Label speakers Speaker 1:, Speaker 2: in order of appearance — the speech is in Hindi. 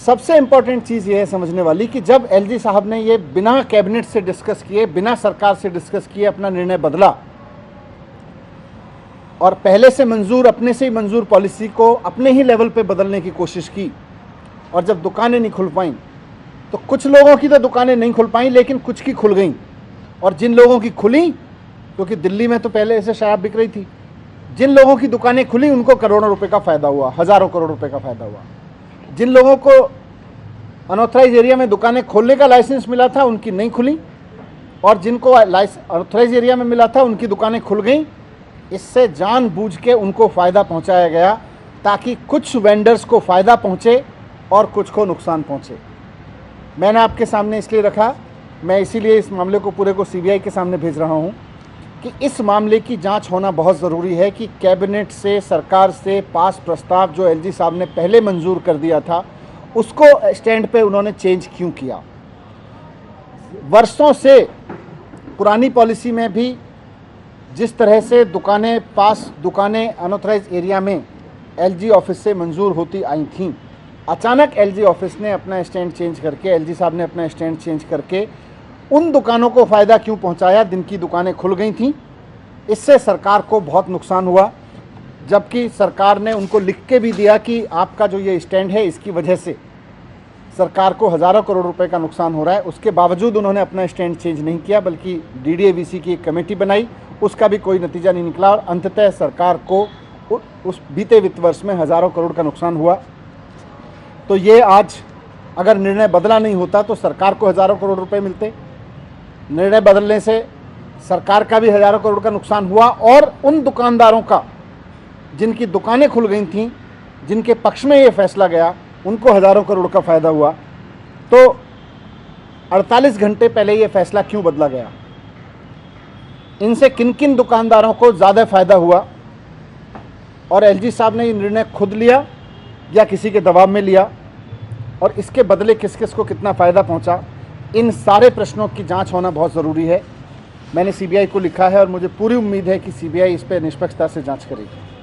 Speaker 1: सबसे इम्पॉर्टेंट चीज़ ये है समझने वाली कि जब एलजी साहब ने ये बिना कैबिनेट से डिस्कस किए, बिना सरकार से डिस्कस किए अपना निर्णय बदला और पहले से मंजूर, अपने से ही मंजूर पॉलिसी को अपने ही लेवल पे बदलने की कोशिश की, और जब दुकानें नहीं खुल पाईं तो कुछ लोगों की तो दुकानें नहीं खुल पाईं, लेकिन कुछ की खुल गईं। और जिन लोगों की खुली, क्योंकि दिल्ली में तो पहले ऐसे शराब बिक रही थी, जिन लोगों की दुकानें खुली उनको करोड़ों रुपए का फ़ायदा हुआ, हज़ारों करोड़ रुपए का फ़ायदा हुआ। जिन लोगों को अनऑथराइज एरिया में दुकानें खोलने का लाइसेंस मिला था उनकी नहीं खुली, और जिनको अनऑथराइज एरिया में मिला था उनकी दुकानें खुल गईं। इससे जानबूझ के उनको फ़ायदा पहुंचाया गया ताकि कुछ वेंडर्स को फ़ायदा पहुंचे और कुछ को नुकसान पहुंचे। मैंने आपके सामने इसलिए रखा, मैं इसीलिए इस मामले को पूरे को सीबीआई के सामने भेज रहा हूं कि इस मामले की जांच होना बहुत ज़रूरी है कि कैबिनेट से, सरकार से पास प्रस्ताव जो एलजी साहब ने पहले मंजूर कर दिया था उसको स्टैंड पे उन्होंने चेंज क्यों किया। वर्षों से पुरानी पॉलिसी में भी जिस तरह से दुकानें अनऑथराइज एरिया में एलजी ऑफिस से मंजूर होती आई थीं, अचानक एलजी ऑफिस ने अपना स्टैंड चेंज करके, एलजी साहब ने अपना स्टैंड चेंज करके उन दुकानों को फ़ायदा क्यों पहुंचाया जिनकी दुकानें खुल गई थीं। इससे सरकार को बहुत नुकसान हुआ, जबकि सरकार ने उनको लिख के भी दिया कि आपका जो ये स्टैंड है इसकी वजह से सरकार को हज़ारों करोड़ रुपए का नुकसान हो रहा है। उसके बावजूद उन्होंने अपना स्टैंड चेंज नहीं किया, बल्कि डीडीएवीसी की एक कमेटी बनाई, उसका भी कोई नतीजा नहीं निकला और अंततः सरकार को उस बीते वित्त वर्ष में हज़ारों करोड़ का नुकसान हुआ। तो ये आज अगर निर्णय बदला नहीं होता तो सरकार को हज़ारों करोड़ रुपए मिलते। निर्णय बदलने से सरकार का भी हज़ारों करोड़ का नुकसान हुआ और उन दुकानदारों का जिनकी दुकानें खुल गई थीं, जिनके पक्ष में ये फैसला गया, उनको हज़ारों करोड़ का फ़ायदा हुआ। तो 48 घंटे पहले ये फैसला क्यों बदला गया, इनसे किन किन दुकानदारों को ज़्यादा फ़ायदा हुआ, और एलजी साहब ने ये निर्णय खुद लिया या किसी के दबाव में लिया, और इसके बदले किस किस को कितना फ़ायदा पहुंचा, इन सारे प्रश्नों की जांच होना बहुत ज़रूरी है। मैंने सीबीआई को लिखा है और मुझे पूरी उम्मीद है कि सीबीआई इस पर निष्पक्षता से जांच करेगी।